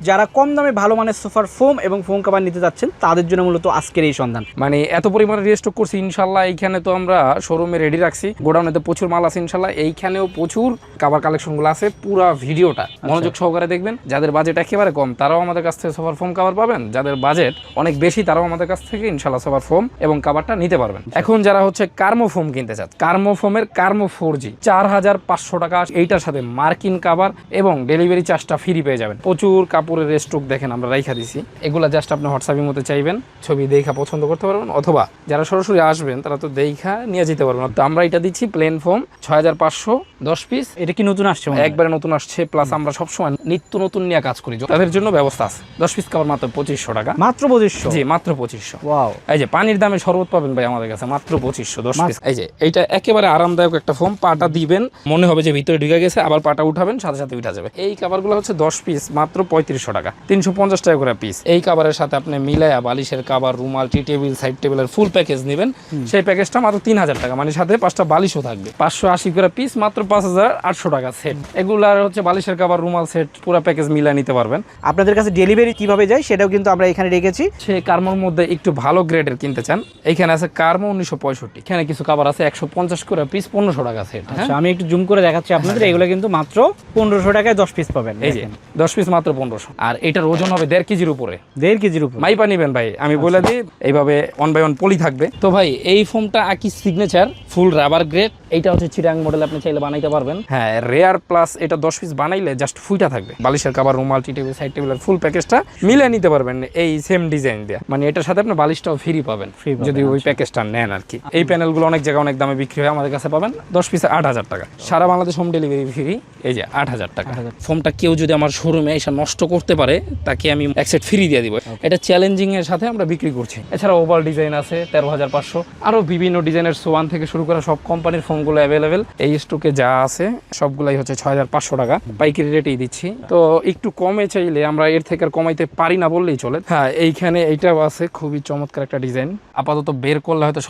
যারা কম দামে ভালো মানের সোফার ফোম এবং ফোম কভার নিতে যাচ্ছেন তাদের জন্য মূলত আজকের এই সন্ধান। মানে এত পরিমাণে রিস্টক করছি ইনশাল্লাহ। এইখানে তো আমরা শোরুমে রেডি রাখছি, গোডাউনে তো প্রচুর মাল আছে ইনশাল্লাহ। এইখানেও প্রচুর কভার কালেকশনগুলো আছে। পুরো ভিডিওটা মনোযোগ সহকারে দেখবেন। যাদের বাজেট একেবারে কম তারাও আমাদের কাছ থেকে সোফার ফোম কভার পাবেন, যাদের বাজেট অনেক বেশি তারাও আমাদের কাছ থেকে ইনশাল্লাহ সোফার ফোম এবং কভারটা নিতে পারবেন। এখন যারা হচ্ছে কার্মো ফোম কিনতে চান, কার্মো ফোমের কার্মো 4G 4500 টাকা, এইটার সাথে মার্কিন কভার এবং ডেলিভারি চার্জটা ফ্রি পেয়ে যাবেন। প্রচুর কাপড়ের স্টক দেখেন আমরা রাইখা দিছি। এগুলা জাস্ট আপনি হোয়াটসঅ্যাপের মধ্যে চাইবেন, ছবি দেখা পছন্দ করতে পারবেন, অথবা যারা সরাসরি আসবেন তারা তো দেখা নিয়ে যেতে পারবেন। তো আমরা এটা দিচ্ছি প্লেন ফোম 6500 10 পিস। এটা কি নতুন আসছে? একবারে নতুন আসছে, প্লাস আমরা সবসময় নিত্য নতুন নিয়ে কাজ করি, তাদের জন্য ব্যবস্থা আছে। 10 পিস কভার মাত্র 2500 টাকা। মাত্র 2500? জি মাত্র 2500। ওয়াও, এই যে পানির দামে শরবত পাবেন ভাই আমাদের কাছে মাত্র 2500 10 পিস। এই যে এইটা একেবারে আরামদায়ক একটা ফোম, পাটা দিবেন মনে হবে যে ভিতরে ঢুকে গেছে, আবার পাটা উঠাবেন সাথে সাথে উঠা যাবে। এই কভারগুলো হচ্ছে 10 পিস মাত্র 3500 টাকা, 350 টাকা করে পিস। এই কভারের সাথে আপনি মিলায়া বালিশের কভার, রুমাল, টি টেবিল, সাইড টেবিলের ফুল প্যাকেজ নেবেন, সেই প্যাকেজটা মাত্র 3000 টাকা, মানে সাথে 5টা বালিশও থাকবে। 580 করে পিস, মাত্র 5800 টাকা সেট। এগুলার হচ্ছে বালিশের কভার, রুমাল সেট পুরো প্যাকেজ মিলা নিতে পারবেন। আপনাদের কাছে ডেলিভারি কিভাবে যায় সেটাও কিন্তু আমরা এখানে রেখেছি। সে কার্মোর মধ্যে একটু ভালো গ্রেডের কিনতে চান, এখানে আছে কার্মো 1965, এখানে কিছু কভার আছে 150 করে পিস, 1500 টাকা সেট। আচ্ছা, আমি একটু জুম করে দেখাচ্ছি আপনাদের। এগুলো কিন্তু মাত্র 1500 টাকায় 10 পিস পাবেন। এই যে 10 পিস মাত্র 1500, আর এটার ওজন হবে 1.5 কেজির উপরে। 1.5 কেজির উপরে মাইপা নিবেন ভাই, আমি বলে দিই। এইভাবে 1 বাই 1 পলি থাকবে। তো ভাই এই ফোমটা আকি সিগনেচার ফুল রাবার গ্রেড, এইটা হচ্ছে চিটাং মডেল, আপনি চাইলে বানাইতে পারবেন। হ্যাঁ রেয়ার প্লাস, এটা 10 পিস বানাইলে জাস্ট ফুইটা থাকবে। বালিশের কভার, রুমাল, টি টেবিল, সাইড টেবিলের ফুল প্যাকেজটা মিলে নিতে পারবেন এই সেম ডিজাইন দিয়ে। মানে এটার সাথে আপনি বালিশটাও ফ্রি পাবেন যদি ওই প্যাকেজটা নেন আর কি। এই প্যানেলগুলো অনেক জায়গায় অনেক দামে বিক্রি হয়, আমাদের কাছে পাবেন 10 পিসে 8000 টাকা, সারা বাংলাদেশ হোম ডেলিভারি ফ্রি। এই যে 8000 টাকা ফোমটা কেউ যদি আমার শোরুমে এসে নষ্ট করতে পারে তাকে আমি এক সেট ফ্রি দিয়ে দিব। এটা চ্যালেঞ্জিং এর সাথে আমরা বিক্রি করছি। এছাড়া ওভাল ডিজাইন আছে 13500, আরো বিভিন্ন ডিজাইনের সোয়ান থেকে শুরু করে সব কোম্পানির ফোমগুলো অ্যাভেলেবেল এই স্টকে যা আছে সবগুলাই হচ্ছে 6500 টাকা পাইকারি রেটেই দিচ্ছি। তো একটু কমে চাইলে আমরা এর থেকে আর কমাইতে পারি না বললেই চলে। হ্যাঁ এইখানে এইটাও আছে, খুবই চমৎকার একটা ডিজাইন। আপাতত বের করলে হয়তো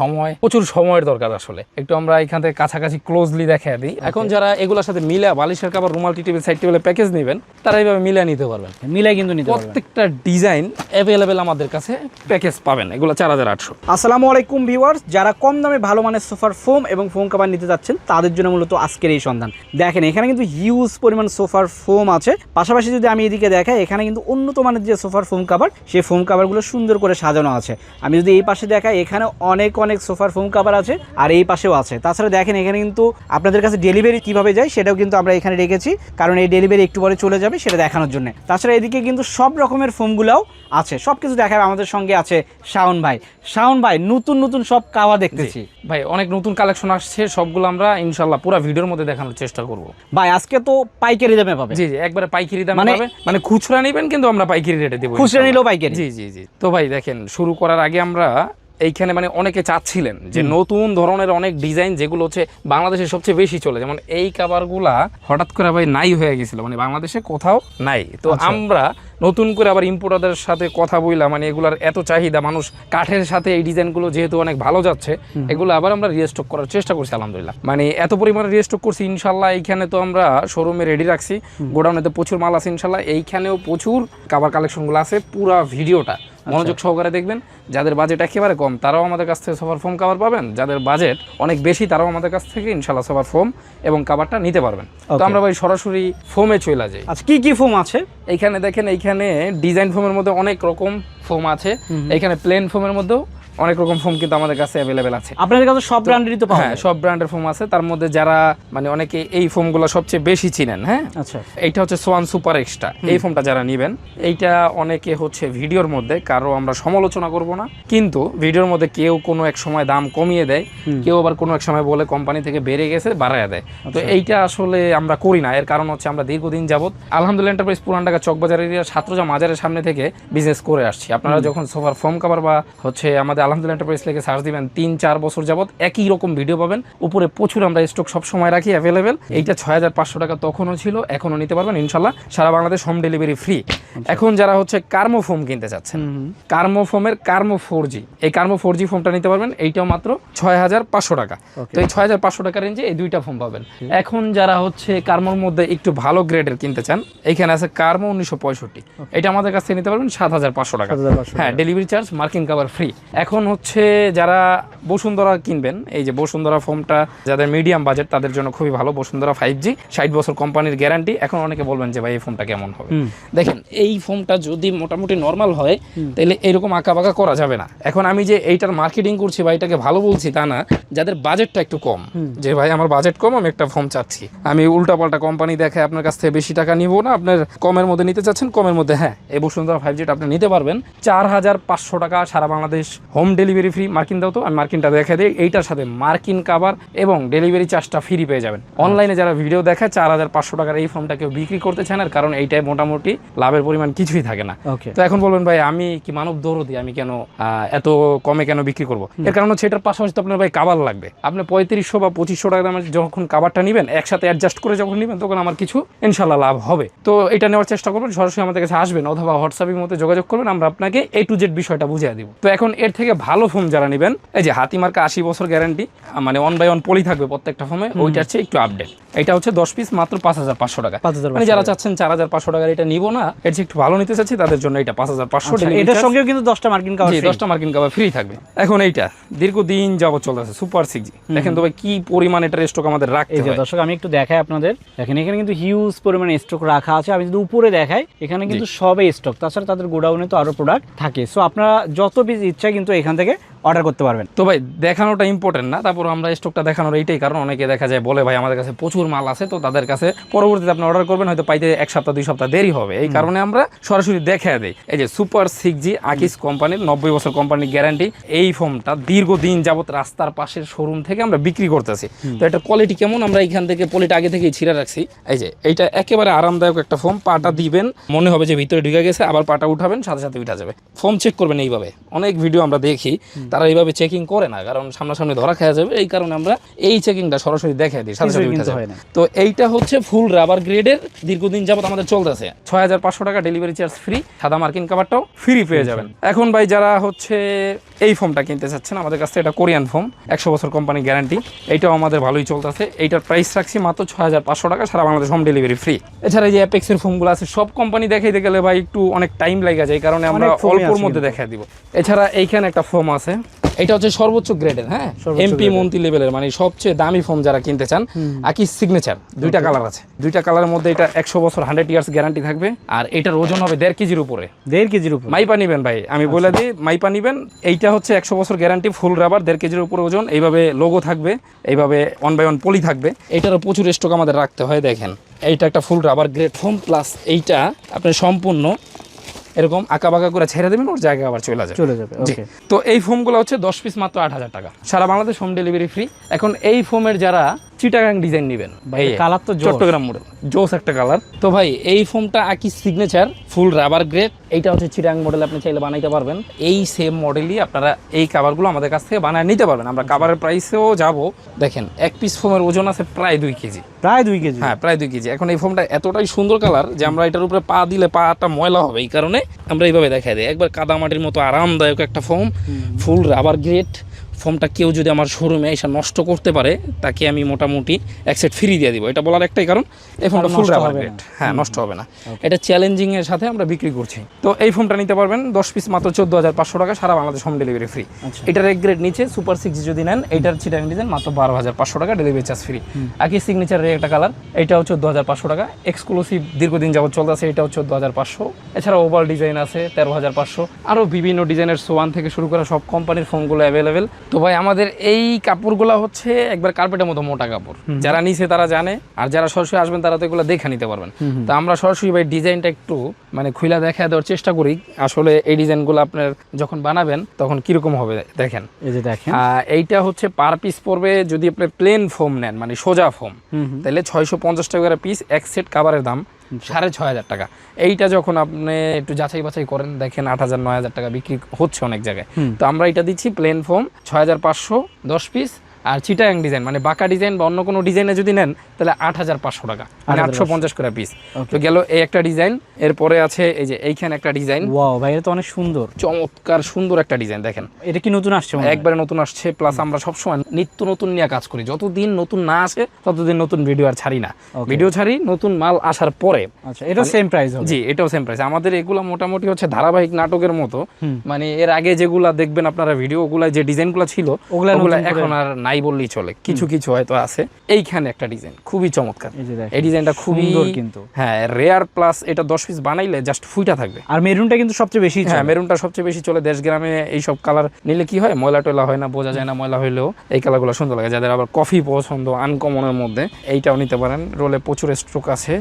প্রচুর সময়ের দরকার, আসলে একটু আমরা এখান থেকে কাছাকাছি ক্লোজলি দেখা দিই। এখন যারা এগুলোর সাথে মিলা বালিশের কভার, রুমাল, টি টেবিল, সাইড টেবিলের প্যাকেজ নেবেন তারা এইভাবে মিলা নিতে পারবেন। মিলাই কিন্তু নিতে পারবেন। প্রত্যেকটা ডিজাইন অ্যাভেলেবেল আমাদের কাছে প্যাকেজ পাবেন। এগুলো 4800। আসসালামু আলাইকুম ভিউয়ার্স, যারা কম দামে ভালো মানের সোফার ফোম এবং ফোম কভার নিতে যাচ্ছেন তাদের জন্য মূলত আজকের এই সন্ধান। দেখেন এখানে কিন্তু হিউজ পরিমাণ সোফার ফোম আছে। পাশাপাশি যদি আমি এদিকে দেখাই, এখানে কিন্তু উন্নত মানের যে সোফার ফোম কভার, সেই ফোম কভারগুলো সুন্দর করে সাজানো আছে। আমি যদি এই পাশে দেখাই, এখানে অনেক সোফার ফোম কভার আছে, আর এই পাশেও আছে। তাছাড়া দেখেন এখানে কিন্তু আপনাদের কাছে ডেলিভারি কিভাবে যায় সেটাও কিন্তু আমরা এখানে রেখেছি, কারণ এই ডেলিভারি একটু পরে চলে যাবে সেটা দেখানোর জন্য। তাছাড়া এদিকে কিন্তু সব রকমের ফোমগুলোও আছে, সব কিছু দেখাবে। আমাদের সঙ্গে আছে শাওন ভাই। শাওন ভাই, নতুন নতুন সব কভার দেখতেছি ভাই, অনেক নতুন কালেকশন আসছে, সবগুলো আমরা ইনশাআল্লাহ পুরো ভিডিওর মধ্যে দেখানোর চেষ্টা করব। ভাই আজকে তো পাইকারি দামে পাবে? জি জি, একবারে পাইকারি দামে পাবে। মানে খুচরা নেবেন কিন্তু আমরা পাইকারি রেটে দেব। খুচরা নিলেও পাইকারি? জি জি জি। তো ভাই দেখেন, শুরু করার আগে আমরা এইখানে মানে অনেকে চাচ্ছিলেন যে নতুন ধরনের অনেক ডিজাইন যেগুলো হচ্ছে বাংলাদেশে সবচেয়ে বেশি চলে, যেমন এই কভারগুলা হঠাৎ করে ভাই নাই হয়ে গেছিল, মানে বাংলাদেশে কোথাও নাই। তো আমরা নতুন করে আবার ইম্পোর্টারদের সাথে কথা বললাম, মানে এগুলার এত চাহিদা, মানুষ কাঠের সাথে এই ডিজাইনগুলো যেহেতু অনেক ভালো যাচ্ছে, এগুলো আবার আমরা রিস্টক করার চেষ্টা করছি আলহামদুলিল্লাহ। মানে এত পরিমাণে রিস্টক করছি ইনশাল্লাহ। এইখানে তো আমরা শোরুমে রেডি রাখছি, গোডাউনে তো প্রচুর মাল আছে ইনশাল্লাহ। এইখানেও প্রচুর কভার কালেকশনগুলো আছে। পুরো ভিডিওটা মনোযোগ সহকারে দেখবেন। যাদের বাজেট একেবারে কম তারাও আমাদের কাছ থেকে সোফার ফোম কভার পাবেন, যাদের বাজেট অনেক বেশি তারাও আমাদের কাছ থেকে ইনশাল্লাহ সোফার ফোম এবং কভারটা নিতে পারবেন। তো আমরা ভাই সরাসরি ফোমে চলে যাই। আচ্ছা, কি কি ফোম আছে এইখানে দেখেন, এইখানে ডিজাইন ফোমের মধ্যে অনেক রকম ফোম আছে। এইখানে প্লেন ফোমের মধ্যেও অনেক রকম ফোম কিন্তু আমাদের কাছে অ্যাভেলেবেল আছে। আপনাদের কাছে সব ব্র্যান্ডেরই তো পাওয়া যায়? হ্যাঁ, সব ব্র্যান্ডের ফোম আছে। তার মধ্যে যারা মানে অনেকে এই ফোমগুলো সবচেয়ে বেশি চিনেন, হ্যাঁ আচ্ছা, এইটা হচ্ছে সোয়ান সুপার এক্সট্রা। এই ফোমটা যারা নেবেন, এইটা অনেকে হচ্ছে ভিডিওর মধ্যে, কারো আমরা সমালোচনা করব না, কিন্তু ভিডিওর মধ্যে কেউ কোনো এক সময় দাম কমিয়ে দেয়, কেউ আবার কোনো এক সময় বলে কোম্পানি থেকে বেড়ে গেছে বাড়ায় দেয়। তো এইটা আসলে আমরা করি না। এর কারণ হচ্ছে আমরা দীর্ঘদিন যাবত আলহামদুলিল্লাহ এন্টারপ্রাইজ পুরান ঢাকা চকবাজার এরিয়া ছাত্রজা মাজারের সামনে থেকে বিজনেস করে আসছি। আপনারা যখন সোফার ফোম কভার বা হচ্ছে আমাদের আলহামদুলিল্লাহ এন্টারপ্রাইজ লিখে সার্চ দিবেন 3-4 বছর যাবত একই রকম ভিডিও পাবেন। উপরে প্রচুর আমরা স্টক সব সময় রাখি অ্যাভেলেবেল। এইটা 6500 টাকা তখনও ছিল, এখনও নিতে পারবেন ইনশাল্লাহ, সারা বাংলাদেশ হোম ডেলিভারি ফ্রি। এখন যারা হচ্ছে কার্মো ফোম কিনতে চাচ্ছেন, কার্মো ফোমের কার্মো 4G, এই কার্মো 4G ফোমটা নিতে পারবেন, এইটাও মাত্র 6500 টাকা। তো এই 6500 টাকা রেঞ্জে এই দুইটা ফোম পাবেন। এখন যারা হচ্ছে কার্মোর মধ্যে একটু ভালো গ্রেডের কিনতে চান, এইখানে আছে কার্মো 1965, এটা আমাদের কাছ থেকে নিতে পারবেন 7500 টাকা। হ্যাঁ, ডেলিভারি চার্জ, মার্কিন কভার ফ্রি। এখন হচ্ছে যারা বসুন্ধরা কিনবেন, এই যে বসুন্ধরা ফোমটা যাদের মিডিয়াম বাজেট তাদের জন্য খুবই ভালো। বসুন্ধরা 5G, 60 বছর কোম্পানির গ্যারান্টি। এখন অনেকে বলবেন যে ভাই এই ফোমটা কেমন হবে, দেখেন এই ফোমটা যদি মোটামুটি নর্মাল হয় তাহলে এরকম আঁকা বাঁকা করা যাবে না। এখন আমি যে এইটার মার্কেটিং করছি বা এটাকে ভালো বলছি তা না, যাদের বাজেটটা একটু কম, যে ভাই আমার বাজেট কম, আমি একটা ফোম চাচ্ছি, আমি উল্টাপাল্টা কোম্পানি দেখে আপনার কাছ থেকে বেশি টাকা নিব না, আপনার কমের মধ্যে নিতে চাচ্ছেন, কমের মধ্যে হ্যাঁ এই বসুন্ধরা 5G আপনি নিতে পারবেন 4500 টাকা, সারা বাংলাদেশ হোম ডেলিভারি ফ্রি। মার্কিন দাও তো, আমি মার্কিনটা দেখে দিই। এইটার সাথে মার্কিন কাভার এবং ডেলিভারি চার্জটা ফ্রি পেয়ে যাবেন। অনলাইনে যারা ভিডিও দেখায় 4500 টাকার এই ফোমটা কেউ বিক্রি করতে চান আর, কারণ এইটাই মোটামুটি লাভের পরিমাণ কিছুই থাকে না। তো এখন বলবেন ভাই আমি কি মানব দৌড়দি, আমি কেন এত কমে কেন বিক্রি করবো? এর কারণ হচ্ছে এটার পাশাপাশি তো আপনার ভাই কাভার লাগবে। আপনি 3500 বা 2500 টাকা দামের যখন কাভারটা নেবেন, একসাথে অ্যাডজাস্ট করে যখন নেবেন, তখন আমার কিছু ইনশাল্লাহ লাভ হবে। তো এটা নেওয়ার চেষ্টা করবেন, সরাসরি আমাদের কাছে আসবেন অথবা হোয়াটসঅ্যাপের মধ্যে যোগাযোগ করবেন, আমরা আপনাকে A to Z বিষয়টা বুঝিয়ে দিব। তো এখন এর থেকে ভালো ফোম যারা নেবেন, এই যে হাতিমার্কা 80 বছর গ্যারান্টি, মানে 1/1 পলি থাকবে প্রত্যেকটা ফোমে, ওইটার চেয়ে একটু আপডেট। এটা হচ্ছে 10 পিস মাত্র 5500 টাকা। মানে যারা চাচ্ছেন 4500 টাকার এটা নিব না, এর চেয়ে একটু ভালো নিতে চাচ্ছি, তাদের জন্য এটা 5500। এটার সঙ্গেও কিন্তু 10টা মার্কিন কাভার, 10টা মার্কিন কাভার ফ্রি থাকবে। এখন এইটা দীর্ঘদিন যাবত চলতেছে সুপার 6G, দেখেন তো ভাই কি পরিমাণ এটার স্টক আমাদের রাখতে হয়। এই যে দর্শক আমি একটু দেখাই আপনাদের, দেখেন এখানে কিন্তু হিউজ পরিমাণে স্টক রাখা আছে। আমি যদি উপরে দেখাই, এখানে কিন্তু সবে স্টক, তাছাড়া তাদের গোডাউনে তো আরো প্রোডাক্ট থাকে। সো আপনারা যত পিস ইচ্ছা কিন্তু এখান থেকে অর্ডার করতে পারবেন। তো ভাই দেখানোটা ইম্পর্টেন্ট না, তারপর আমরা স্টকটা দেখানোর এইটাই কারণ, অনেকে দেখা যায় বলে ভাই আমাদের কাছে প্রচুর মাল আছে, তো তাদের কাছে পরবর্তীতে আপনি অর্ডার করবেন, হয়তো পাইতে 1 সপ্তাহ 2 সপ্তাহ দেরি হবে। এই কারণে আমরা সরাসরি দেখায় দেই। এই যে সুপার 6G আকিস কোম্পানির 90 বছর কোম্পানির গ্যারান্টি, এই ফোমটা দীর্ঘদিন যাবত রাস্তার পাশের শোরুম থেকে আমরা বিক্রি করতেছি। তো এটা কোয়ালিটি কেমন, আমরা এখান থেকে পলিটা আগে থেকেই ছিঁড়ে রাখছি। এই যে এইটা একেবারে আরামদায়ক একটা ফোম, পাটা দিবেন মনে হবে যে ভিতরে ঢুকে গেছে, আবার পাটা উঠাবেন সাথে সাথে উঠা যাবে। ফোম চেক করবেন এইভাবে, অনেক ভিডিও আমরা দেখি তারা এইভাবে চেকিং করে না, কারণ সামনাসামনি ধরা খাওয়া যাবে। এই কারণে আমরা এই চেকিংটা সরাসরি দেখাই দিই, সাথে সাথে উঠা যাবে। তো এইটা হচ্ছে ফুল রাবার গ্রেডের, দীর্ঘদিন যাবত আমাদের চলতেছে। 6500 টাকা ডেলিভারি চার্জ ফ্রি, সাদা মার্কিন কাভারটাও ফ্রি পেয়ে যাবেন। এখন ভাই যারা হচ্ছে এই ফোমটা কিনতে চাচ্ছেন আমাদের কাছে, এটা কোরিয়ান ফোম, 100 বছর কোম্পানি গ্যারান্টি, এইটাও আমাদের ভালোই চলতেছে। এইটার প্রাইস রাখছি মাত্র 6500 টাকা, সারা বাংলাদেশ হোম ডেলিভারি ফ্রি। এছাড়া এই যে অ্যাপেক্সের ফোমগুলো আছে, সব কোম্পানি দেখাইতে গেলে ভাই একটু অনেক টাইম লাগে যায়, এই কারণে আমরা অল্পর মধ্যে দেখাই দিব। এছাড়া এইখানে একটা ফোম আছে, এটা হচ্ছে সর্বোচ্চ গ্রেডের, হ্যাঁ এমপি মন্ত্রী লেভেলের, মানে সবচেয়ে দামি ফোম যারা কিনতে চান। আকিস সিগনেচার, দুইটা কালার আছে, দুইটা কালারের মধ্যে এটা 100 বছর 100 ইয়ার্স গ্যারান্টি থাকবে। আর এটার ওজন হবে 1.5 কেজির উপরে। 1.5 কেজির উপরে মাইপা নিবেন ভাই, আমি বলে দিই মাইপা নিবেন। এইটা হচ্ছে 100 বছর গ্যারান্টি, ফুল রাবার, 1.5 কেজির উপরে ওজন। এইভাবে লোগো থাকবে, এইভাবে 1/1 পলি থাকবে। এইটারও প্রচুর স্টক আমাদের রাখতে হয়। দেখেন এইটা একটা ফুল রাবার গ্রেড ফোম, প্লাস এইটা আপনি সম্পূর্ণ এরকম আঁকা বাঁকা করে ছেড়ে দেবেন, ওর জায়গায় আবার চলে যাবে। তো এই ফোমগুলো হচ্ছে 10 পিস মাত্র 8000 টাকা, সারা বাংলাদেশ হোম ডেলিভারি ফ্রি। এখন এই ফোমের যারা চিটাগাং ডিজাইন নেবেন, কালার তো চট্টগ্রাম মডেল, জোস একটা কালার। তো ভাই এই ফোমটা আকিস সিগনেচার ফুল রাবার গ্রেড, এইটা হচ্ছে চিটাগাং মডেল, আপনি চাইলে বানাইতে পারবেন। এই সেম মডেলই আপনারা এই কাভারগুলো আমাদের কাছ থেকে বানায় নিতে পারবেন। আমরা কাভারের প্রাইসেও যাব। দেখেন এক পিস ফোমের ওজন আছে প্রায় 2 কেজি, প্রায় 2 কেজি, হ্যাঁ প্রায় 2 কেজি। এখন এই ফোমটা এতটাই সুন্দর কালার যে আমরা এটার উপরে পা দিলে পাটা ময়লা হবে, এই কারণে আমরা এইভাবে দেখাই দিই। একবার কাদামাটির মতো আরামদায়ক একটা ফোম, ফুল রাবার গ্রেড। ফোমটা কেউ যদি আমার শোরুমে এসে নষ্ট করতে পারে, তাকে আমি মোটামুটি এক সেট ফ্রি দিয়ে দিব। এটা বলার একটাই কারণ, এই ফোমটা ফুল রাবার গ্রেড, হ্যাঁ নষ্ট হবে না। এটা চ্যালেঞ্জিং এর সাথে আমরা বিক্রি করছি। তো এই ফোমটা নিতে পারবেন 10 পিস মাত্র 14500 টাকা, সারা বাংলাদেশ হোম ডেলিভারি ফ্রি। এটার এক গ্রেড নিচে সুপার 6 যদি নেন, এইটার চিটাগাং ডিজাইন মাত্র 12500 টাকা, ডেলিভারি চার্জ ফ্রি। আকিস সিগনেচারের একটা কালার, এটাও 14500 টাকা, এক্সক্লুসিভ দীর্ঘদিন যাবত চলতেছে, এটাও 14500। এছাড়া ওভার ডিজাইন আছে 13500, আরও বিভিন্ন ডিজাইনের সোয়ান থেকে শুরু করে সব কোম্পানির ফোমগুলো অ্যাভেলেবেল। তো ভাই আমাদের এই কাপড়গুলো হচ্ছে একবার কার্পেটের মতো মোটা কাপড়, যারা নিছে তারা জানে, আর যারা সরাসরি আসবেন তারা তো এগুলো দেখে নিতে পারবেন। তো আমরা সরাসরি ভাই ডিজাইনটা একটু মানে খুইলা দেখা দেওয়ার চেষ্টা করি, আসলে এই ডিজাইনগুলো আপনার যখন বানাবেন তখন কিরকম হবে। দেখেন এই যে দেখেন, এইটা হচ্ছে পার পিস পড়বে, যদি আপনি প্লেন ফোম নেন মানে সোজা ফোম, তাহলে 650 টাকা করে পিস, এক সেট কাভারের দাম 6,500 টাকা। এইটা যখন আপনি একটু যাচাই বাছাই করেন দেখেন 8,000 9,000 টাকা বিক্রি হচ্ছে অনেক জায়গায়। তো আমরা এটা দিচ্ছি প্লেন ফোম 6,500 10 পিস, আর চিটাং ডিজাইন মানে বাঁকা ডিজাইন বা অন্য কোনো ডিজাইনে যদি নেন তাহলে 8,500 টাকা, মানে 850 করে পিস। তো গেল এই একটা ডিজাইন, এরপরে আছে এই যে এইখানে একটা ডিজাইন। ওয়াও ভাই, এটা তো অনেক সুন্দর, চমৎকার সুন্দর একটা ডিজাইন দেখেন। এটা কি নতুন আসছে? একবারে নতুন আসছে, প্লাস আমরা সবসময় নিত্য নতুন নিয়ে কাজ করি, যতদিন নতুন না আসে ততদিন নতুন ভিডিও আর ছাড়ি না। ভিডিও ছাড়ি নতুন মাল আসার পরে। আচ্ছা, এটা সেম প্রাইস হবে? জি, এটাও সেম প্রাইস। আমাদের এগুলা মোটামুটি হচ্ছে ধারাবাহিক নাটকের মতো, মানে এর আগে যেগুলা দেখবেন আপনারা ভিডিওগুলা যে ডিজাইনগুলো ছিল ওগুলা এখন আর নাই বললেই চলে, কিছু কিছু হয়তো আছে। এইখানে একটা ডিজাইন খুবই চমৎকার, এই ডিজাইনটা খুবই সুন্দর কিন্তু। হ্যাঁ, রেয়ার, প্লাস এটা 10 পিস বানাইলে জাস্ট ফুইটা থাকবে। আর মেরুনটা কিন্তু সবচেয়ে বেশি, হ্যাঁ মেরুনটা সবচেয়ে বেশি চলে। দেশ গ্রামে এইসব কালার নিলে কি হয়, ময়লা টয়লা হয় না, বোঝা যায় না ময়লা হইলেও এই কালারগুলো সুন্দর লাগে। যাদের আবার কফি পছন্দ আনকমনের মধ্যে এইটাও নিতে পারেন। রোলে প্রচুর স্ট্রোক আছে,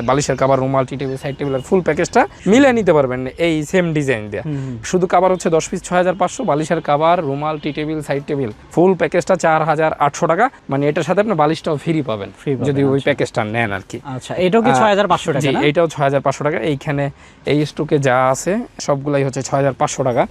বালিশের কাভার, রুমাল, টি টেবিল, সাইড টেবিলের ফুল প্যাকেজটা মিলে নিতে পারবেন এই সেম ডিজাইন দিয়ে। শুধু কাভার হচ্ছে 10 পিস 6,500, বালিশের কাভার, রুমাল, টি টেবিল, সাইড টেবিল ফুল প্যাকেজটা 4,800 টাকা। মানে এটার সাথে আপনি বালিশটাও ফ্রি পাবেন যদি ওই প্যাকেজটা নেন আর কি। আচ্ছা, এটাও কি 6,500 টাকা? জি, এটাও 6,500 টাকা। এইখানে এই স্টকে যা আছে সবগুলাই হচ্ছে 6,500 টাকা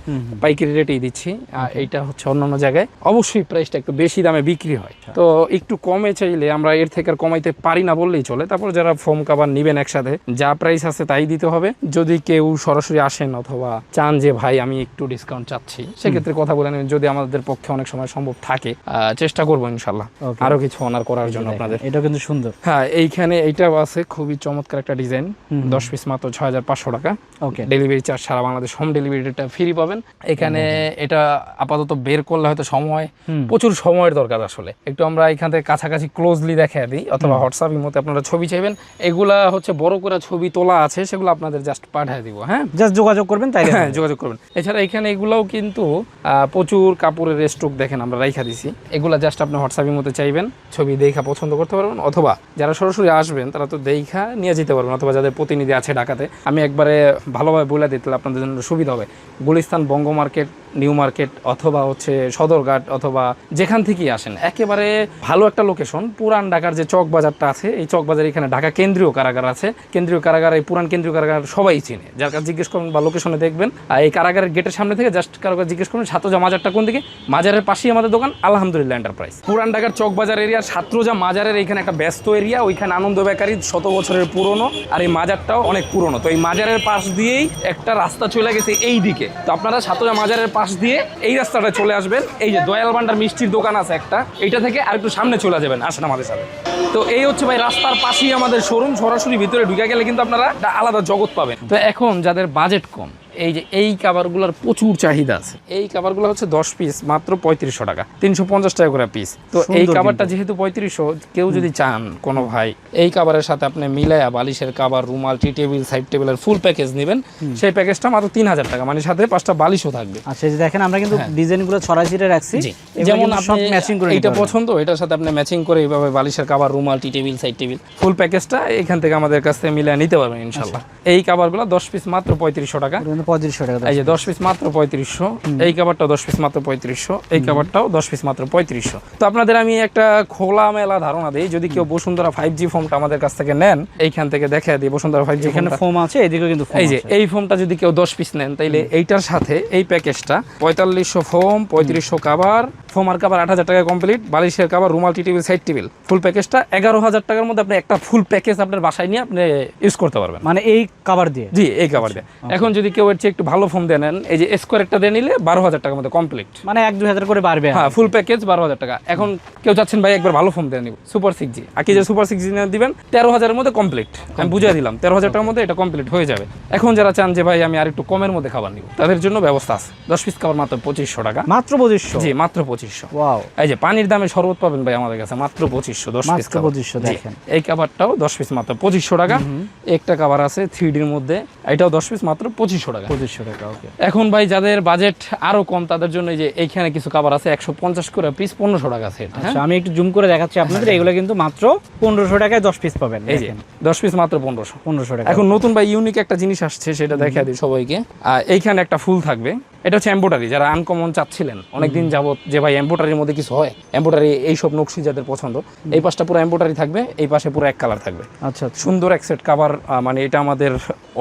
পাইকারি রেটেই দিচ্ছি। আর এইটা হচ্ছে অন্যান্য জায়গায় অবশ্যই প্রাইসটা একটু বেশি দামে বিক্রি হয়, তো একটু কমে চাইলে আমরা এর থেকে আর কমাইতে পারি না বললেই চলে। তারপর যারা ফোম কাভার নিবেন একসাথে যা প্রাইস আছে তাই দিতে হবে। যদি কেউ সরাসরি আসেন অথবা চান যে ভাই আমি একটু ডিসকাউন্ট চাচ্ছি, সেক্ষেত্রে কথা বলে নেবেন। যদি আমাদের পক্ষে অনেক সময় সম্ভব থাকে চেষ্টা করবো ইনশাল্লাহ আরো কিছু অনার করার জন্য আপনাদের। এটা কিন্তু সুন্দর। হ্যাঁ, এইখানে এইটাও আছে খুবই চমৎকার একটা ডিজাইন, 10 পিস মাত্র 6,500 টাকা। ওকে, ডেলিভারি চার্জ সারা বাংলাদেশ হোম ডেলিভারিটা ফ্রি পাবেন। এখানে এটা আপাতত বের করলে হয়তো সময়, প্রচুর সময়ের দরকার আসলে। একটু আমরা এখান থেকে কাছাকাছি ক্লোজলি দেখা দিই, অথবা হোয়াটসঅ্যাপের মধ্যে আপনারা ছবি চাইবেন, এগুলা হচ্ছে বড় করে ছবি তোলা আছে, সেগুলো আপনাদের জাস্ট পাঠিয়ে দিব। হ্যাঁ, জাস্ট যোগাযোগ করবেন, তাই হ্যাঁ যোগাযোগ করবেন। এছাড়া এখানে এগুলাও কিন্তু প্রচুর কাপড়ের স্টক দেখেন আমরা রাইখা দিছি, এগুলা জাস্ট আপনি হোয়াটসঅ্যাপের মধ্যে চাইবেন, ছবি দেখা পছন্দ করতে পারবেন, অথবা যারা সরাসরি আসবেন তারা তো দেখা নিয়ে যেতে পারবেন, অথবা যাদের প্রতিনিধি আছে ঢাকাতে, আমি একবারে ভালোভাবে বলে দিতে আপনাদের জন্য সুবিধা হবে। গুলিস্তান, বঙ্গ মার্কেট, নিউ মার্কেট, অথবা হচ্ছে সদরঘাট, অথবা যেখান থেকেই আসেন, একেবারে ভালো একটা লোকেশন। পুরান ঢাকার যে চক বাজারটা আছে, এই চক বাজার এখানে ঢাকা কেন্দ্রীয় কারাগার আছে। কেন্দ্রীয় কারাগার, এই পুরান কেন্দ্রীয় কারাগার সবাই চিনে, যার কাছে জিজ্ঞেস করবেন বা লোকেশনে দেখবেন। আর এই কারাগারের গেটের সামনে থেকে জাস্ট কারো কাছে জিজ্ঞেস করবেন সাতরোজা মাজারটা কোন দিকে, মাজারের পাশেই আমাদের দোকান আলহামদুলিল্লাহ এন্টারপ্রাইজ। পুরান ঢাকার চক বাজার এরিয়া, সাতরোজা মাজারের এইখানে একটা ব্যস্ত এরিয়া, ওইখানে আনন্দ বেকারি 100 বছরের পুরনো, আর এই মাজারটাও অনেক পুরনো। তো এই মাজারের পাশ দিয়েই একটা রাস্তা চলে গেছে এই দিকে, তো আপনারা সাতরোজা মাজারের পাশ দিয়ে এই রাস্তাটা চলে আসবেন। এই যে দয়াল ভান্ডার মিষ্টির দোকান আছে একটা, এইটা থেকে আর একটু সামনে চলে যাবেন, আসেন আমাদের সাথে। তো এই হচ্ছে ভাই রাস্তার পাশেই আমাদের শোরুম, সরাসরি ভিতরে ঢুকে গেলে কিন্তু আপনারা একটা আলাদা জগৎ পাবেন। তো এখন যাদের বাজেট কম, এই যে এই কাভারগুলোর প্রচুর চাহিদা আছে। এই কাভারগুলো হচ্ছে 10 পিস মাত্র 3500 টাকা, 350 টাকা করে পিস। তো এই কাভারটা যেহেতু 3500, কেউ যদি চান কোনো ভাই এই কাভারের সাথে আপনি মিলায়া বালিশের কাভার, রুমাল, টি টেবিল, সাইড টেবিলের ফুল প্যাকেজ নেবেন, সেই প্যাকেজটা মাত্র 3000 টাকা, মানে সাথে 5টা বালিশও থাকবে। আচ্ছা, যে দেখেন আমরা কিন্তু ডিজাইনগুলো ছড়াছিটে রাখছি, যেমন আপনি ম্যাচিং করে এটা পছন্দ, এটার সাথে আপনি ম্যাচিং করে এইভাবে বালিশের কাভার, রুমাল, টি টেবিল, সাইড টেবিল ফুল প্যাকেজটা এখান থেকে আমাদের কাছ থেকে মিলিয়ে নিতে পারবেন ইনশাআল্লাহ। এই কাভারগুলো 10 পিস মাত্র 3500 টাকা। 3500 টাকা। এই যে 10 পিস মাত্র 3500, এই কাভারটাও 10 পিস মাত্র 3500, এই কাভারটাও 10 পিস মাত্র 3500। তো আপনাদের আমি একটা খোলামেলা ধারণা দিই, যদি কেউ বসুন্ধরা 5G ফোমটা আমাদের কাছ থেকে নেন, এইখান থেকে দেখা দিই বসুন্ধরা 5G এখানে ফোম আছে, এদিকেও কিন্তু ফোম এই যে এই ফোমটা যদি কেউ 10 পিস নেন, তাইলে এইটার সাথে এই প্যাকেজটা 4500 ফোম, 3500 কাভার, ফোম আর কাভার 8000 টাকা কমপ্লিট, বালিশের কাভার, রুমাল, টি টেবিল, সাইড টেবিল ফুল প্যাকেজটা 11000 টাকার মধ্যে আপনি একটা ফুল প্যাকেজ আপনার বাসায় নিয়ে আপনি ইউজ করতে পারবেন, মানে এই কাভার দিয়ে। জি, এই কাভার দিয়ে। এখন যদি কেউ এর চেয়ে একটু ভালো ফোম দিয়ে নেন, এই যে স্কোয়ার একটা দিয়ে নিলে 12000 টাকার মধ্যে কমপ্লিট, মানে 1-2 করে বাড়বে। হ্যাঁ, ফুল প্যাকেজ 12000 টাকা। এখন কেউ চাচ্ছেন ভাই একবার ভালো ফোম দিয়ে নিব, সুপার 6G, আকি যে সুপার 6G দিবেন 13000 এর মধ্যে কমপ্লিট, আমি বুঝিয়ে দিলাম 13000 টাকার মধ্যে এটা কমপ্লিট হয়ে যাবে। এখন যারা চান যে ভাই আমি আর একটু কমের মধ্যে খাবার নিব, তাদের জন্য ব্যবস্থা আছে। 10 পিস খাবার মাত্র 2500 টাকা। মাত্র 2500? জি, মাত্র 2500। ওয়াও, এই যে পানির দামে শরবত পাবেন ভাই আমাদের কাছে মাত্র 2500, 10 পিস খাবার 2500 দেখেন। এই খাবারটাও 10 পিস মাত্র 2500 টাকা। একটা খাবার আছে 3D এর মধ্যে, এটাও 10 পিস মাত্র 2500 টাকা। 2500 টাকা, ওকে। এখন ভাই যাদের বাজেট আরো কম, তাদের জন্য এই যে এইখানে কিছু খাবার আছে 150 করে পিস, 1500 টাকা সেট। আচ্ছা, আমি একটু জুম করে দেখাচ্ছি আপনাদের, এগুলো কিন্তু মাত্র 1500 টাকায় 10 পিস পাবেন। এই যে 10 পিস মাত্র 1500 টাকা। এখন নতুন ভাই ইউনিক একটা জিনিস আসছে, সেটা দেখাই দিই সবাইকে। এইখানে একটা ফুল থাকবে, এটা হচ্ছে এম্বোটারি, যারা আনকমন চাচ্ছিলেন অনেকদিন যাবত যে ভাই এম্বোটারির মধ্যে কিছু হয়, এম্বোটারি এইসব নকশি যাদের পছন্দ, এই পাশটা পুরো এম্বোটারি থাকবে, এই পাশে পুরো এক কালার থাকবে। আচ্ছা সুন্দর এক সেট কাভার, মানে এটা আমাদের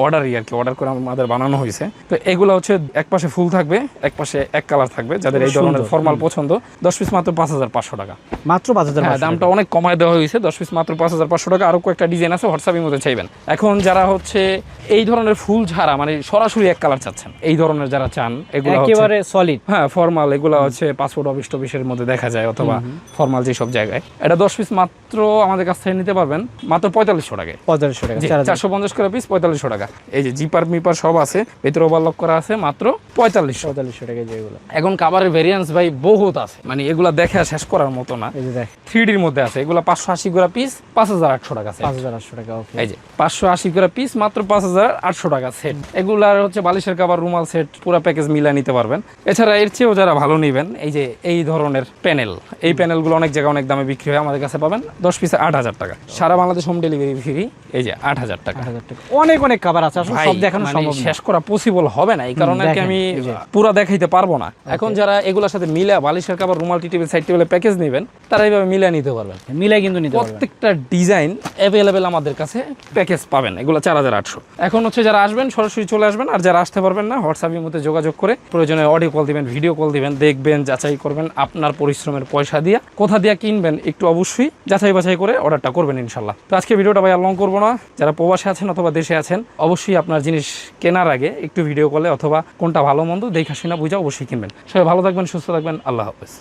অর্ডারই আর কি, অর্ডার করে আমাদের বানানো হয়েছে। তো এগুলো হচ্ছে এক পাশে ফুল থাকবে, এক পাশে এক কালার থাকবে, যাদের এই ধরনের ফর্মাল পছন্দ। 10 পিস মাত্র 5500 টাকা, মাত্র 5000। হ্যাঁ, দামটা অনেক কমায় দেওয়া হয়েছে। 10 পিস মাত্র 5500 টাকা। আরো কয়েকটা ডিজাইন আছে, হোয়াটসঅ্যাপের মধ্যে চাইবেন। এখন যারা হচ্ছে এই ধরনের ফুল ছাড়া মানে সরাসরি এক কালার চাচ্ছেন, এই ধরনের যারা চান, এগুলো একেবারে সলিড, হ্যাঁ ফর্মাল, এগুলো হচ্ছে পাসপোর্ট অফিস টফিসের মধ্যে দেখা যায়, অথবা ফর্মাল যেসব জায়গায়। এটা 10 পিস মাত্র আমাদের কাছ থেকে নিতে পারবেন মাত্র 4500 টাকায়। 4500 টাকা, 450 করে পিস, 4500 টাকা। এই যে জিপার মিপার সব আছে, ভেতরে ওভারলক করা আছে, মাত্র 4500 টাকা যেগুলো। এখন কাভারের ভেরিয়েন্স ভাই বহুত আছে, মানে এগুলা দেখে শেষ করার মতো না। এই যে দেখ 3Dর মধ্যে আছে, এগুলা 580 করে পিস, 5800 টাকা সেট। 5800 টাকা, ওকে। এই যে 580 করে পিস, মাত্র 5800 টাকা সেট। এগুলার হচ্ছে বালিশের কাভার, রুমাল সেট, পুরো প্যাকেজ মিলিয়ে নিতে পারবেন। এছাড়া এর চেয়েও যারা ভালো নেবেন, এই যে এই ধরনের প্যানেল, এই প্যানেলগুলো অনেক জায়গায় অনেক দামে বিক্রি হয়, আমাদের কাছে পাবেন 10 পিসে 8000 টাকা, সারা বাংলাদেশ হোম ডেলিভারি ফ্রি। এই যে 8000 টাকা। অনেক অনেক কাভার আছে, আসলে সব দেখানো মানে সম্ভব না, শেষ করা পসিবল হবে না, এই কারণে আর কি আমি পুরো দেখাইতে পারবো না। এখন যারা এগুলোর সাথে মিলা বালিশের কাভার, রুমাল, টি টেবিল, সাইড টেবিলের প্যাকেজ নেবেন, তারা এইভাবে মিলিয়ে নিতে পারবেন। মিলাই কিন্তু নিতে পারবেন। প্রত্যেকটা ডিজাইন অ্যাভেলেবেল আমাদের কাছে প্যাকেজ পাবেন, এগুলো 4800। এখন হচ্ছে যারা আসবেন সরাসরি চলে আসবেন, আর যারা আসতে পারবেন না হোয়াটসঅ্যাপের মধ্যে যোগাযোগ করে প্রয়োজনে অডিও কল দিবেন, ভিডিও কল দিবেন, দেখবেন, যাচাই করবেন, আপনার পরিশ্রমের পয়সা দিয়ে কোথা দিয়ে কিনবেন একটু অবশ্যই যাচাই বাছাই করে অর্ডারটা করবেন ইনশাল্লাহ। তো আজকে ভিডিওটা ভাই আর লং করবো না, যারা প্রবাসে আছেন অথবা দেশে আছেন, অবশ্যই আপনার জিনিস কেনার আগে একটু ভিডিও কলে অথবা কোনটা ভালো মন্দ দেখা শুনে বুঝা অবশ্যই কিনবেন। সবাই ভালো থাকবেন, সুস্থ থাকবেন, আল্লাহ হাফেজ।